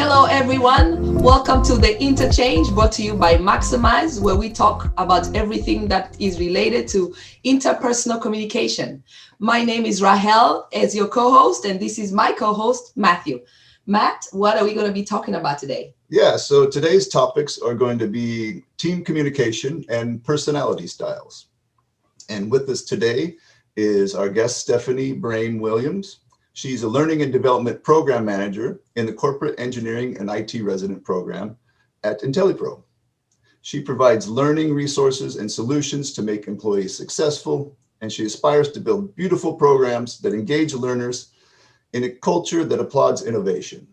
Hello, everyone. Welcome to the Interchange, brought to you by Maximyz, where we talk about everything that is related to interpersonal communication. My name is Rahel, as your co-host, and this is my co-host, Matthew. Matt, what are we going to be talking about today? Yeah, so today's topics are going to be team communication and personality styles. And with us today is our guest, Stephanie Braime-Williams. She's a learning and development program manager in the corporate engineering and IT resident program at IntelliPro. She provides learning resources and solutions to make employees successful, and she aspires to build beautiful programs that engage learners in a culture that applauds innovation.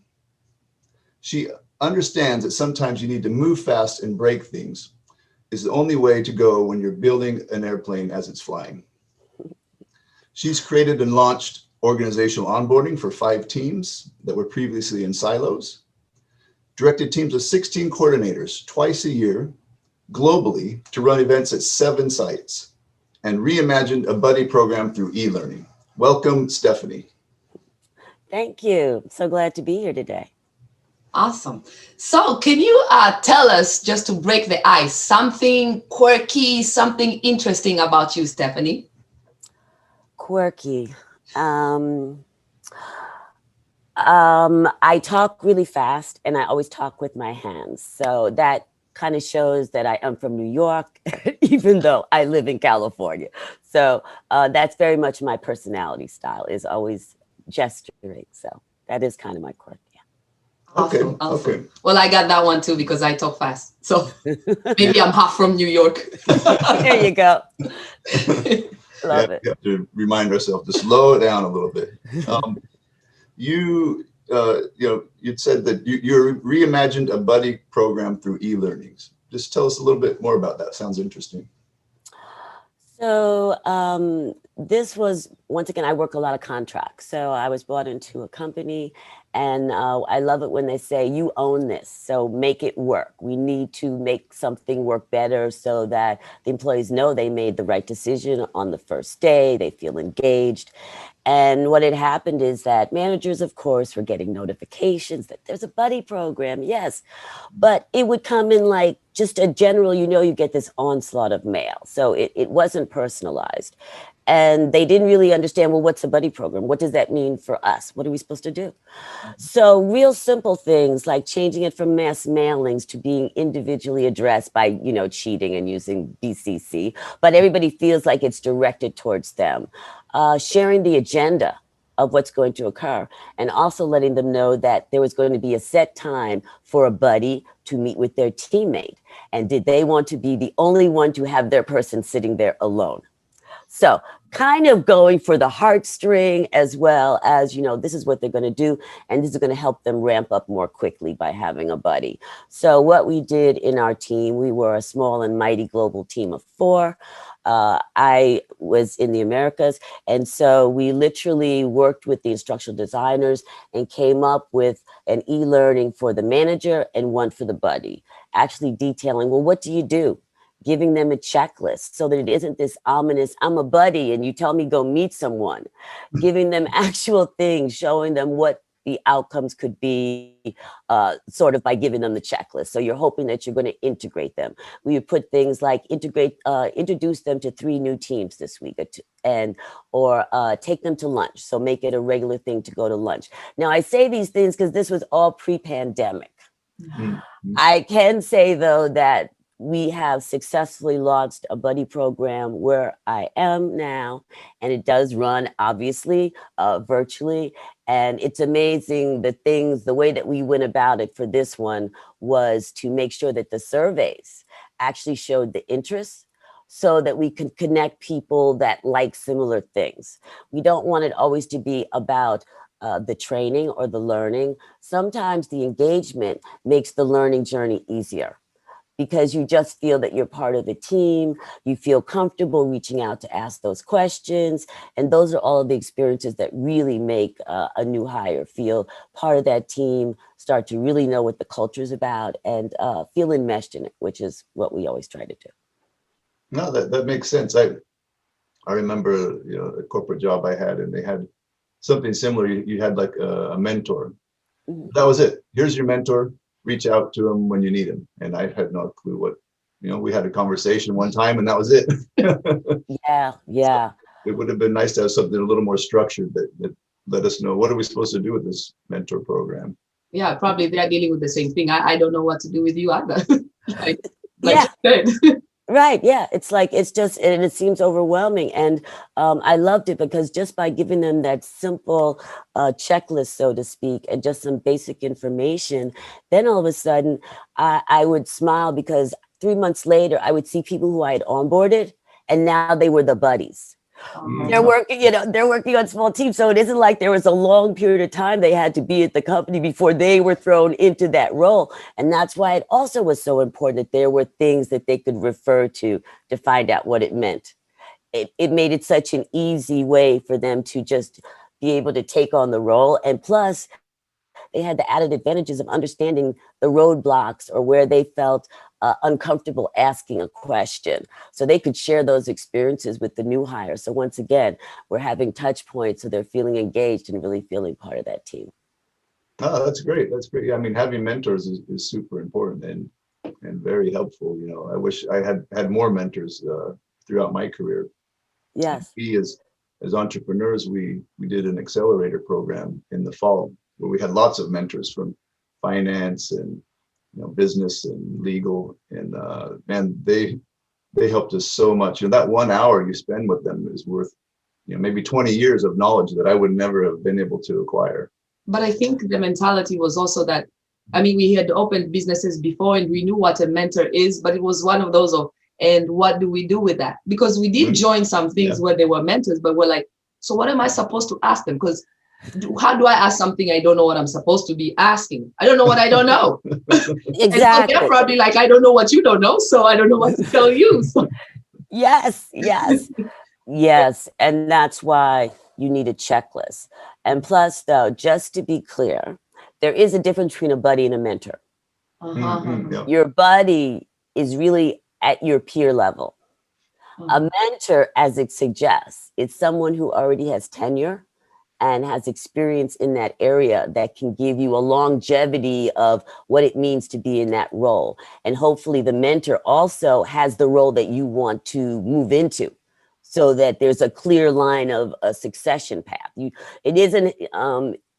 She understands that sometimes you need to move fast and break things is the only way to go when you're building an airplane as it's flying. She's created and launched organizational onboarding for 5 teams that were previously in silos, directed teams of 16 coordinators twice a year globally to run events at 7 sites, and reimagined a buddy program through e-learning. Welcome, Stephanie. Thank you. So glad to be here today. Awesome. So can you tell us, just to break the ice, something quirky, something interesting about you, Stephanie? Quirky. I talk really fast and I always talk with my hands. So that kind of shows that I am from New York, even though I live in California. So that's very much my personality style, is always gesturing. So that is kind of my quirk. Awesome, awesome. Okay. Well, I got that one too because I talk fast. So maybe I'm half from New York. There you go. Love it. We have to remind ourselves to slow it down a little bit. You'd said that you reimagined a buddy program through e-learnings. Just tell us a little bit more about that. Sounds interesting. So this was, once again, I work a lot of contracts. So I was brought into a company, and I love it when they say, you own this, so make it work. We need to make something work better so that the employees know they made the right decision on the first day, they feel engaged. And what had happened is that managers, of course, were getting notifications that there's a buddy program, yes, but it would come in like just a general, you get this onslaught of mail. So it wasn't personalized. And they didn't really understand, well, what's a buddy program? What does that mean for us? What are we supposed to do? So real simple things like changing it from mass mailings to being individually addressed by, cheating and using BCC, but everybody feels like it's directed towards them. Sharing the agenda of what's going to occur, and also letting them know that there was going to be a set time for a buddy to meet with their teammate. And did they want to be the only one to have their person sitting there alone? So kind of going for the heartstring, as well as, this is what they're going to do. And this is going to help them ramp up more quickly by having a buddy. So what we did in our team, we were a small and mighty global team of 4. I was in the Americas. And so we literally worked with the instructional designers and came up with an e-learning for the manager and one for the buddy, actually detailing, well, what do you do? Giving them a checklist so that it isn't this ominous, I'm a buddy and you tell me go meet someone, giving them actual things, showing them what the outcomes could be, sort of by giving them the checklist. So you're hoping that you're going to integrate them. We would put things like introduce them to 3 new teams this week, or take them to lunch. So make it a regular thing to go to lunch. Now I say these things because this was all pre-pandemic. Mm-hmm. I can say though that we have successfully launched a buddy program where I am now, and it does run obviously virtually. And it's amazing the way that we went about it for this one was to make sure that the surveys actually showed the interest so that we could connect people that like similar things. We don't want it always to be about the training or the learning. Sometimes the engagement makes the learning journey easier, because you just feel that you're part of the team, you feel comfortable reaching out to ask those questions. And those are all of the experiences that really make a new hire feel part of that team, start to really know what the culture is about, and feel enmeshed in it, which is what we always try to do. No, that makes sense. I remember, a corporate job I had, and they had something similar. You had like a mentor, Mhm. That was it. Here's your mentor. Reach out to him when you need him. And I had no clue what, we had a conversation one time and that was it. Yeah, So yeah. it would have been nice to have something a little more structured that let us know what are we supposed to do with this mentor program. Yeah, probably they're dealing with the same thing. I don't know what to do with you either. like, like Yeah, you said. right. Yeah. It's like, it's just, and it seems overwhelming. And I loved it because just by giving them that simple checklist, so to speak, and just some basic information, then all of a sudden I would smile because 3 months later, I would see people who I had onboarded and now they were the buddies. They're Mhm. Uh-huh. working, they're working on small teams. So it isn't like there was a long period of time they had to be at the company before they were thrown into that role. And that's why it also was so important that there were things that they could refer to find out what it meant. It made it such an easy way for them to just be able to take on the role. And plus, they had the added advantages of understanding the roadblocks or where they felt uncomfortable asking a question. So they could share those experiences with the new hire. So once again, we're having touch points so they're feeling engaged and really feeling part of that team. Oh, that's great. That's great. I mean, having mentors is super important and very helpful. I wish I had more mentors throughout my career. Yes. We as entrepreneurs, we did an accelerator program in the fall where we had lots of mentors from finance and business and legal, and man, they helped us so much. That 1 hour you spend with them is worth maybe 20 years of knowledge that I would never have been able to acquire. But I think the mentality was also that, I mean, we had opened businesses before and we knew what a mentor is, but it was one of those of, and what do we do with that? Because we did join some things Yeah. where they were mentors, but we're like, so what am I supposed to ask them? Because how do I ask something I don't know what I'm supposed to be asking? I don't know what I don't know. And so they're Exactly. probably like, I don't know what you don't know, so I don't know what to tell you. So, Yes, yes, yes. And that's why you need a checklist. And plus, though, just to be clear, there is a difference between a buddy and a mentor. Yeah. Your buddy is really at your peer level. A mentor, as it suggests, is someone who already has tenure and has experience in that area that can give you a longevity of what it means to be in that role. And hopefully the mentor also has the role that you want to move into so that there's a clear line of a succession path. It isn't,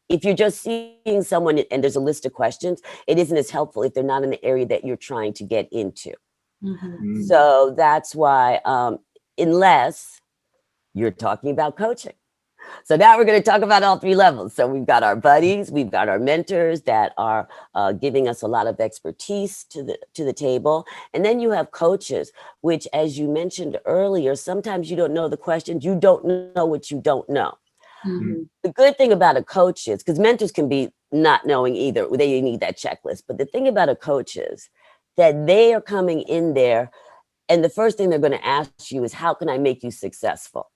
if you're just seeing someone and there's a list of questions, it isn't as helpful if they're not in the area that you're trying to get into. So that's why, unless you're talking about coaching. So now we're going to talk about all three levels. So we've got our buddies, we've got our mentors that are giving us a lot of expertise to the table, and then you have coaches, which, as you mentioned earlier, sometimes you don't know the questions, you don't know what you don't know. The good thing about a coach is, because mentors can be not knowing either, they need that checklist. But the thing about a coach is that they are coming in there, and the first thing they're going to ask you is, how can I make you successful?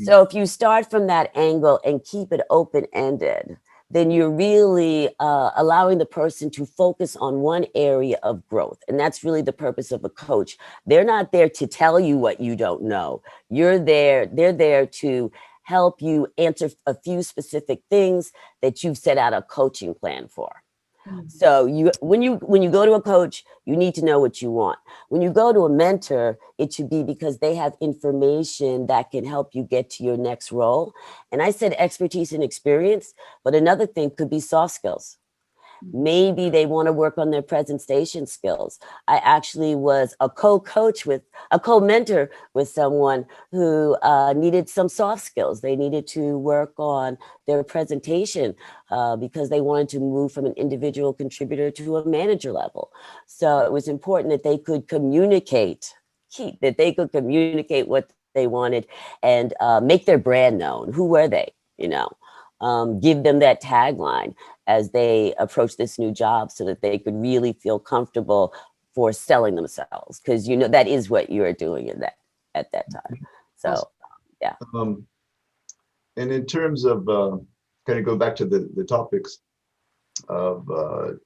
So if you start from that angle and keep it open-ended, then you're really allowing the person to focus on one area of growth. And that's really the purpose of a coach. They're not there to tell you what you don't know. They're there to help you answer a few specific things that you've set out a coaching plan for. So when you go to a coach, you need to know what you want. When you go to a mentor, it should be because they have information that can help you get to your next role. And I said expertise and experience, but another thing could be soft skills. Maybe they want to work on their presentation skills. I actually was a co-mentor with someone who needed some soft skills. They needed to work on their presentation because they wanted to move from an individual contributor to a manager level. So it was important that they could communicate what they wanted and make their brand known. Who were they? Give them that tagline as they approach this new job so that they could really feel comfortable for selling themselves, because that is what you are doing at that time. So yeah. And in terms of kind of go back to the topics of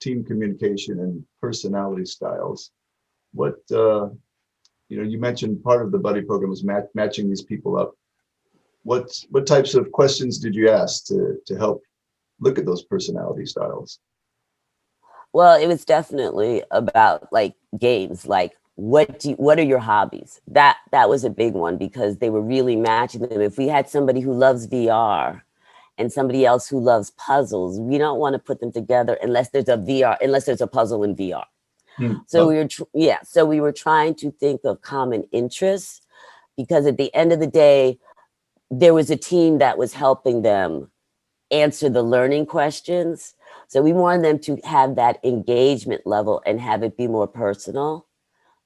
team communication and personality styles, what you mentioned part of the buddy program was matching these people up. What types of questions did you ask to help look at those personality styles? Well, it was definitely about like games, like what are your hobbies? That was a big one because they were really matching them. If we had somebody who loves VR and somebody else who loves puzzles, we don't want to put them together unless there's a puzzle in VR. So Oh, so we were trying to think of common interests because at the end of the day, there was a team that was helping them answer the learning questions. So we wanted them to have that engagement level and have it be more personal.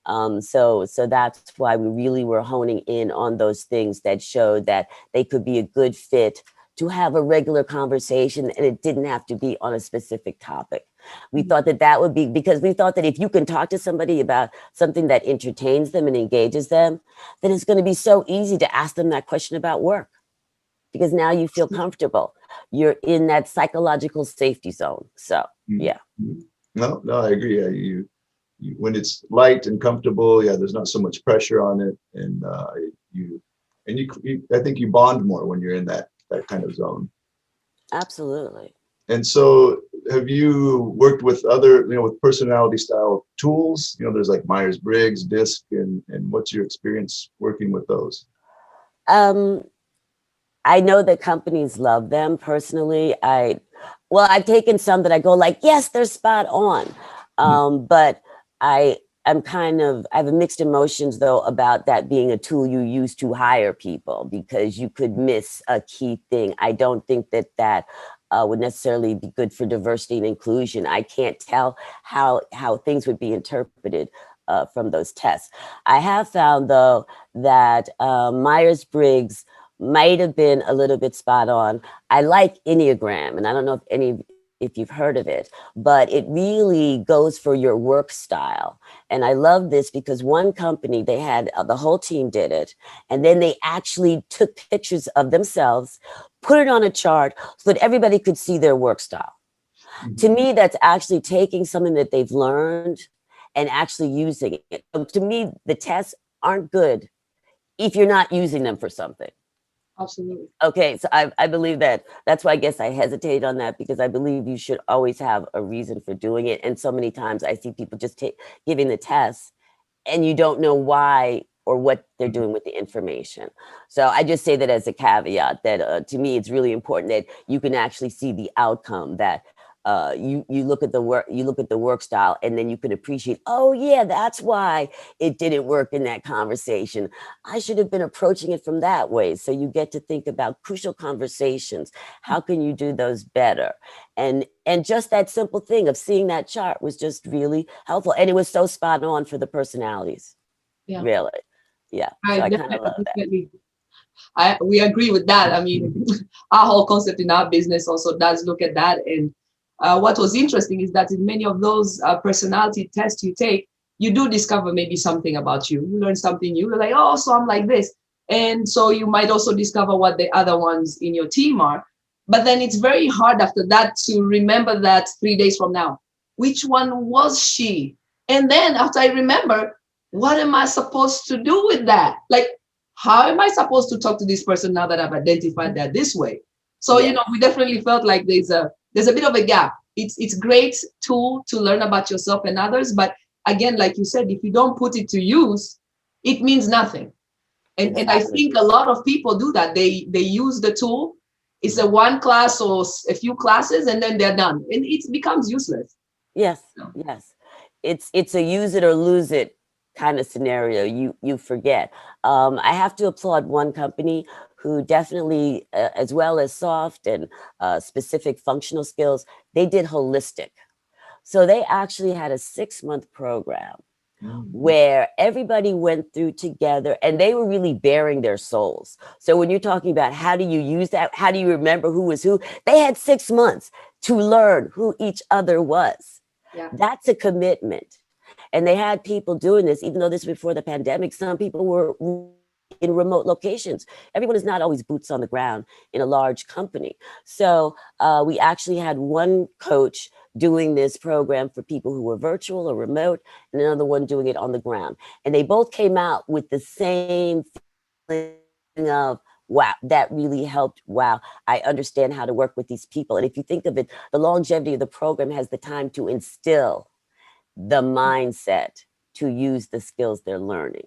So that's why we really were honing in on those things that showed that they could be a good fit to have a regular conversation, and it didn't have to be on a specific topic. We thought that that would be because we thought that if you can talk to somebody about something that entertains them and engages them, then it's going to be so easy to ask them that question about work because now you feel comfortable. You're in that psychological safety zone. So, yeah. no, no, I agree. Yeah, when it's light and comfortable, yeah, there's not so much pressure on it, and you, I think you bond more when you're in that kind of zone. Absolutely. And so, have you worked with other, with personality style tools? There's like Myers-Briggs, DISC, and what's your experience working with those? Um, I know that companies love them personally. I've taken some that I go like, yes, they're spot on. But I I have mixed emotions though about that being a tool you use to hire people because you could miss a key thing. I don't think that would necessarily be good for diversity and inclusion. I can't tell how things would be interpreted from those tests. I have found though that Myers-Briggs might have been a little bit spot on. I like Enneagram, and I don't know if you've heard of it, but it really goes for your work style. And I love this because one company, they had the whole team did it, and then they actually took pictures of themselves, put it on a chart so that everybody could see their work style. To me, that's actually taking something that they've learned and actually using it. To me, the tests aren't good if you're not using them for something. Absolutely. Okay, so I believe that that's why I guess I hesitate on that because I believe you should always have a reason for doing it. And so many times I see people just giving the test and you don't know why or what they're doing with the information. So I just say that as a caveat that to me, it's really important that you can actually see the outcome that you look at the work style and then you can appreciate, oh yeah, that's why it didn't work in that conversation. I should have been approaching it from that way. So you get to think about crucial conversations. How can you do those better? And just that simple thing of seeing that chart was just really helpful. And it was so spot on for the personalities. Yeah. Really. Yeah. So I kind of love that. Definitely. We agree with that. I mean, our whole concept in our business also does look at that. And what was interesting is that in many of those personality tests you take, you do discover maybe something about you. You learn something new. You're like, oh, so I'm like this. And so you might also discover what the other ones in your team are. But then it's very hard after that to remember that 3 days from now. Which one was she? And then after I remember, what am I supposed to do with that? Like, how am I supposed to talk to this person now that I've identified that this way? So, Yeah. we definitely felt like there's a bit of a gap. It's great tool to learn about yourself and others, but again, like you said, if you don't put it to use, it means nothing. And I Exactly. think a lot of people do that. They use the tool. It's a one class or a few classes, and then they're done, and it becomes useless. Yes. Yes. It's a use it or lose it kind of scenario. You forget. I have to applaud one company who definitely, as well as soft and specific functional skills, they did holistic. So they actually had a 6-month program where everybody went through together and they were really bearing their souls. So when you're talking about how do you use that, how do you remember who was who, they had 6 months to learn who each other was. Yeah. That's a commitment. And they had people doing this, even though this was before the pandemic, some people were in remote locations. Everyone is not always boots on the ground in a large company. So we actually had one coach doing this program for people who were virtual or remote, and another one doing it on the ground. And they both came out with the same feeling of wow, that really helped. Wow, I understand how to work with these people. And if you think of it, the longevity of the program has the time to instill the mindset to use the skills they're learning.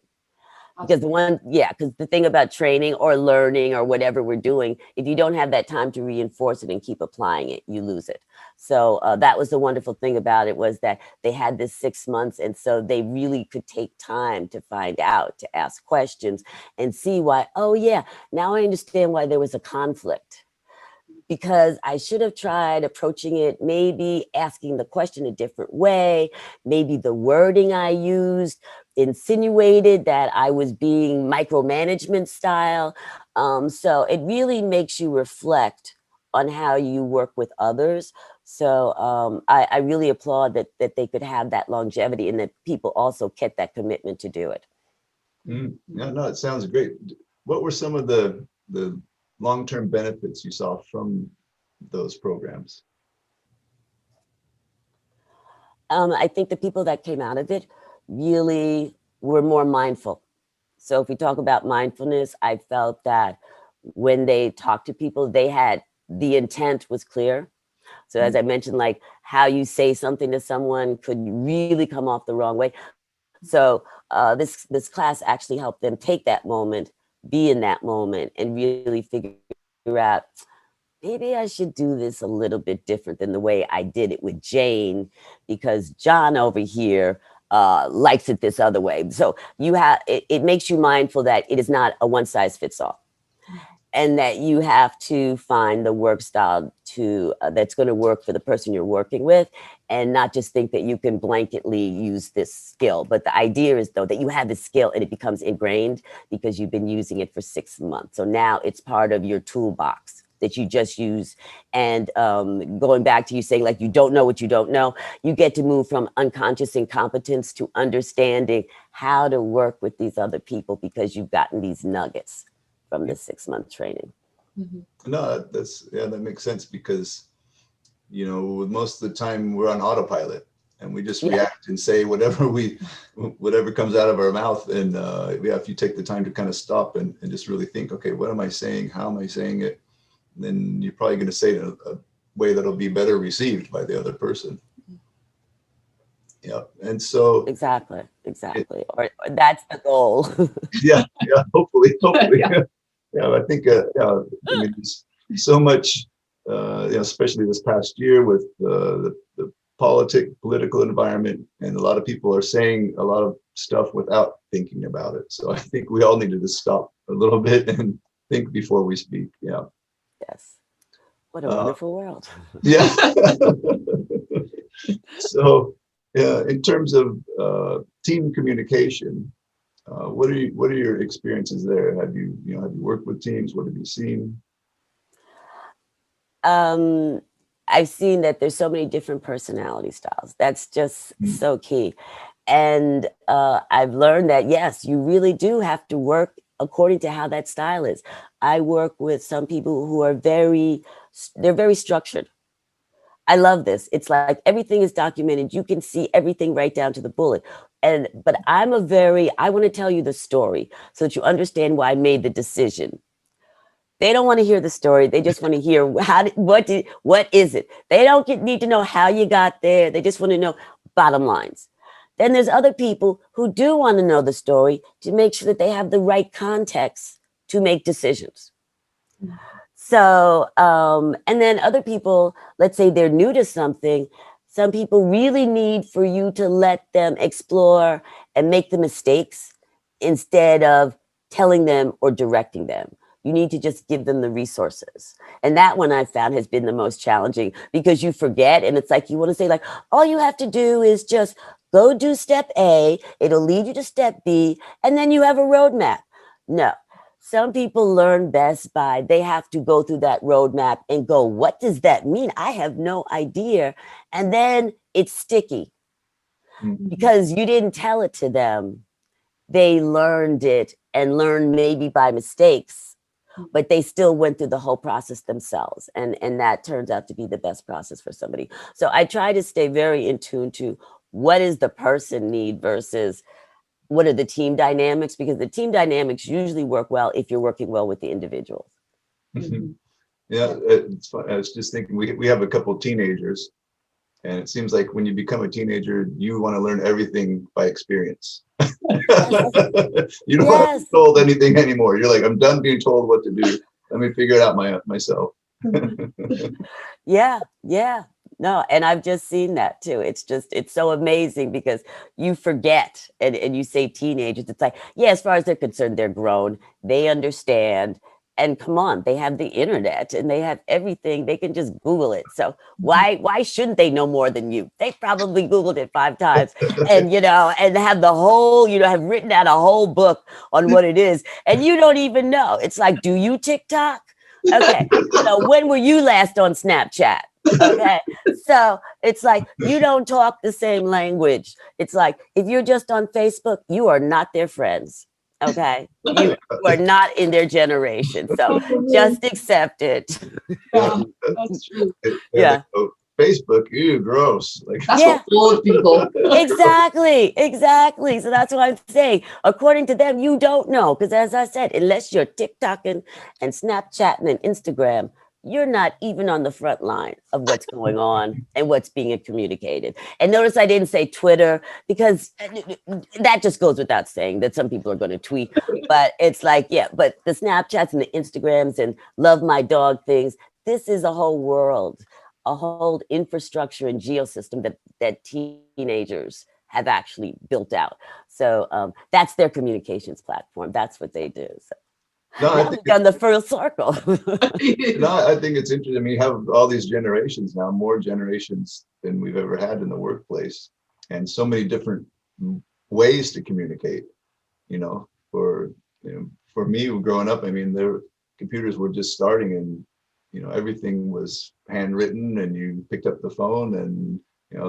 Because because the thing about training or learning or whatever we're doing, if you don't have that time to reinforce it and keep applying it, you lose it. So that was the wonderful thing about it, was that they had this 6 months. And so they really could take time to find out, to ask questions and see why, oh yeah, now I understand why there was a conflict. Because I should have tried approaching it, maybe asking the question a different way. Maybe the wording I used insinuated that I was being micromanagement style. So it really makes you reflect on how you work with others. So I really applaud that they could have that longevity and that people also kept that commitment to do it. Yeah, no, it sounds great. What were some of the long-term benefits you saw from those programs? I think the people that came out of it really were more mindful. So if we talk about mindfulness, I felt that when they talked to people, the intent was clear. So as I mentioned, like how you say something to someone could really come off the wrong way. So this class actually helped them take that moment, be in that moment, and really figure out, maybe I should do this a little bit different than the way I did it with Jane, because John over here likes it this other way. So it makes you mindful that it is not a one size fits all, and that you have to find the work style that's going to work for the person you're working with, and not just think that you can blanketly use this skill. But the idea is, though, that you have the skill and it becomes ingrained because you've been using it for 6 months. So now it's part of your toolbox that you just use. And going back to you saying, like, you don't know what you don't know, you get to move from unconscious incompetence to understanding how to work with these other people because you've gotten these nuggets from the 6-month training. No, that makes sense, because most of the time we're on autopilot and we just react and say whatever comes out of our mouth. And if you take the time to kind of stop and just really think, okay, what am I saying? How am I saying it? Then you're probably going to say it in a way that'll be better received by the other person. Yeah. And so exactly. Or that's the goal. yeah, hopefully. Yeah, I think I mean, there's so much, especially this past year with the political environment, and a lot of people are saying a lot of stuff without thinking about it. So I think we all needed to stop a little bit and think before we speak. Yeah. Yes. What a wonderful world. Yeah. So, in terms of team communication, what are your experiences there? Have you worked with teams? What have you seen? I've seen that there's so many different personality styles. That's just so key. And I've learned that, yes, you really do have to work according to how that style is. I work with some people who are they're very structured. I love this. It's like everything is documented. You can see everything right down to the bullet. But I want to tell you the story so that you understand why I made the decision. They don't want to hear the story. They just want to hear what is it? They don't need to know how you got there. They just want to know bottom lines. Then there's other people who do want to know the story to make sure that they have the right context to make decisions. So, and then other people, let's say they're new to something. Some people really need for you to let them explore and make the mistakes instead of telling them or directing them. You need to just give them the resources. And that one I found has been the most challenging, because you forget. And it's like, you want to say, like, all you have to do is just go do step A. It'll lead you to step B. And then you have a roadmap. No. Some people learn best by, they have to go through that roadmap and go, what does that mean? I have no idea. And then it's sticky because you didn't tell it to them. They learned it and learned maybe by mistakes, but they still went through the whole process themselves. And that turns out to be the best process for somebody. So I try to stay very in tune to what does the person need versus what are the team dynamics? Because the team dynamics usually work well if you're working well with the individuals. Mhm. Yeah, it's fun. I was just thinking, we have a couple of teenagers, and it seems like when you become a teenager, you want to learn everything by experience. You don't want to be Yes. told anything anymore. You're like, I'm done being told what to do. Let me figure it out myself. Yeah. Yeah. No, and I've just seen that too. It's so amazing because you forget and you say teenagers, it's like, yeah, as far as they're concerned, they're grown, they understand. And come on, they have the internet and they have everything. They can just Google it. So why shouldn't they know more than you? They probably Googled it 5 times and and have the whole, have written out a whole book on what it is. And you don't even know. It's like, do you TikTok? Okay. So when were you last on Snapchat? Okay. So it's like you don't talk the same language. It's like if you're just on Facebook, you are not their friends. Okay. You are not in their generation. So just accept it. Yeah, that's true. They're Yeah. like, oh, Facebook, ew, gross. Like, That's Yeah. for old people. Exactly. Exactly. So that's what I'm saying. According to them, you don't know. Because as I said, unless you're TikToking and Snapchatting and Instagram, you're not even on the front line of what's going on and what's being communicated. And notice I didn't say Twitter because that just goes without saying that some people are going to tweet. But it's like, yeah, but the Snapchats and the Instagrams and love my dog things, this is a whole world, a whole infrastructure and geosystem that teenagers have actually built out. So that's their communications platform. That's what they do. So no, I now think we've done the full circle. no, I think it's interesting. I mean, you have all these generations now, more generations than we've ever had in the workplace, and so many different ways to communicate. For for me growing up, I mean, computers were just starting, and everything was handwritten, and you picked up the phone, and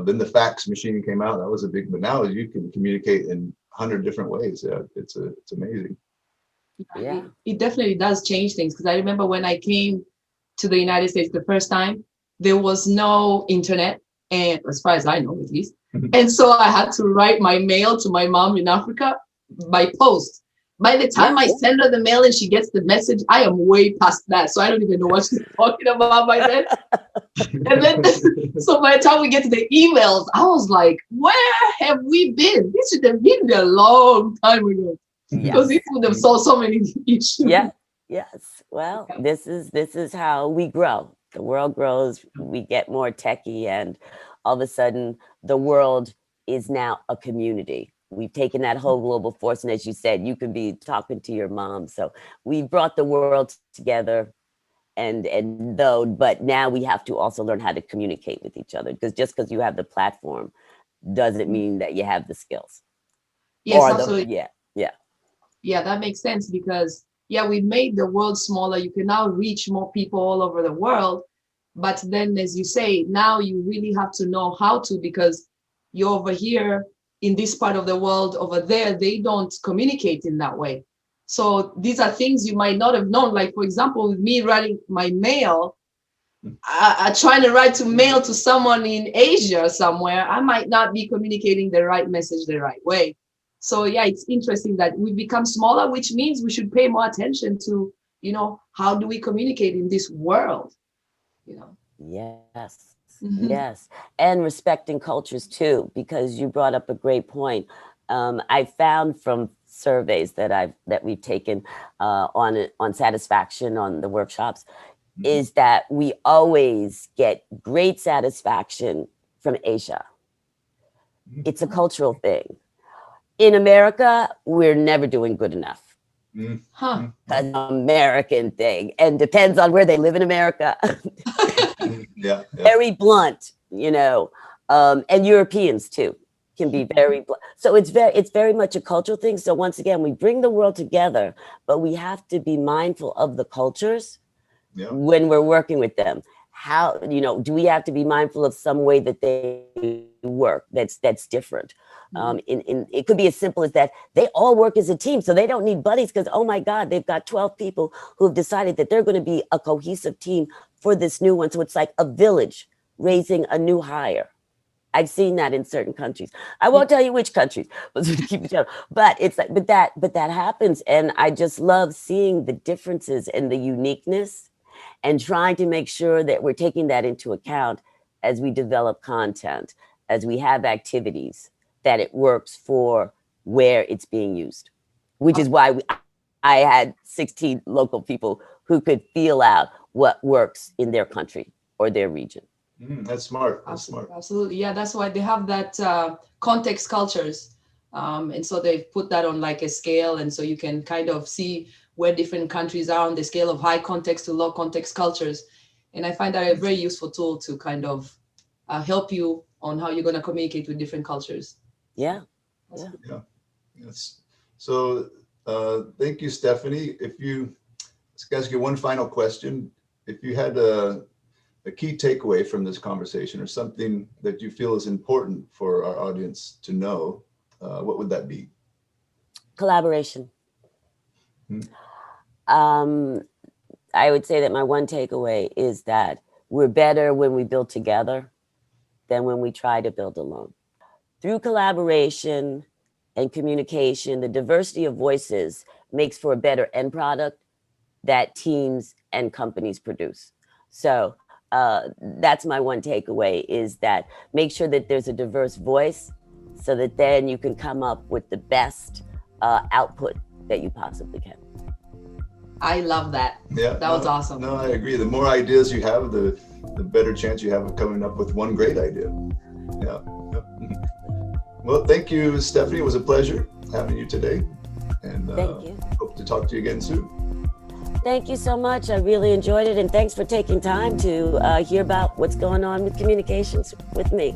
then the fax machine came out. That was a big, but now you can communicate in 100 different ways. Yeah, it's amazing. Yeah. It definitely does change things because I remember when I came to the United States the first time, there was no internet, and as far as I know, at least. And so I had to write my mail to my mom in Africa by post. By the time I send her the mail and she gets the message, I am way past that. So I don't even know what she's talking about by then. And then, so by the time we get to the emails, I was like, where have we been? This should have been there a long time ago. Because it would have solved so many issues. Yeah. Yes. Well, this is how we grow. The world grows, we get more techie, and all of a sudden the world is now a community. We've taken that whole global force, and as you said, you could be talking to your mom. So we brought the world together, but now we have to also learn how to communicate with each other, because just because you have the platform doesn't mean that you have the skills. Yes, Or absolutely. Yeah. Yeah, that makes sense because we made the world smaller. You can now reach more people all over the world. But then, as you say, now you really have to know how to, because you're over here in this part of the world, over there, they don't communicate in that way. So these are things you might not have known. Like, for example, with me writing my mail, I trying to write to mail to someone in Asia somewhere, I might not be communicating the right message the right way. So yeah, it's interesting that we become smaller, which means we should pay more attention to, how do we communicate in this world? Yes. Mhm. Yes. And respecting cultures too, because you brought up a great point. I found from surveys that we've taken on satisfaction on the workshops is that we always get great satisfaction from Asia. It's a cultural thing. In America, we're never doing good enough. Huh. An American thing, and depends on where they live in America. Yeah. Very blunt, and Europeans too can be very blunt. So it's very much a cultural thing. So once again, we bring the world together, but we have to be mindful of the cultures when we're working with them. How, do we have to be mindful of some way that they work that's different? It could be as simple as that they all work as a team, so they don't need buddies, because oh my God, they've got 12 people who have decided that they're going to be a cohesive team for this new one. So it's like a village raising a new hire. I've seen that in certain countries. I won't tell you which countries, but keep it general. But it's like, but that happens, and I just love seeing the differences and the uniqueness, and trying to make sure that we're taking that into account as we develop content, as we have activities, that it works for where it's being used, which is why I had 16 local people who could feel out what works in their country or their region. That's smart. That's Absolutely, smart. absolutely. Yeah, that's why they have that context cultures. And so they put that on like a scale. And so you can kind of see where different countries are on the scale of high context to low context cultures. And I find that a very useful tool to kind of help you on how you're going to communicate with different cultures. Yeah. Yeah. Yes. So thank you, Stephanie. Let's ask you one final question. If you had a key takeaway from this conversation, or something that you feel is important for our audience to know, what would that be? Collaboration. I would say that my one takeaway is that we're better when we build together than when we try to build alone. Through collaboration and communication, the diversity of voices makes for a better end product that teams and companies produce. So that's my one takeaway, is that make sure that there's a diverse voice, so that then you can come up with the best output that you possibly can. I love that. Yeah, that was awesome. No, I agree. The more ideas you have, the better chance you have of coming up with one great idea. Yeah. Well, thank you, Stephanie. It was a pleasure having you today. And thank you. Hope to talk to you again soon. Thank you so much. I really enjoyed it. And thanks for taking time to hear about what's going on with communications with me.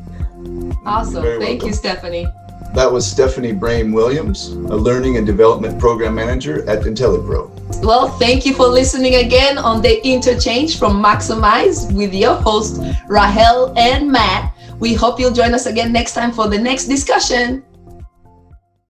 Awesome. Thank you, Stephanie. That was Stephanie Braime-Williams, a Learning and Development Program Manager at IntelliPro. Well, thank you for listening again on the Interchange from Maximyz with your hosts, Rahel and Matt. We hope you'll join us again next time for the next discussion.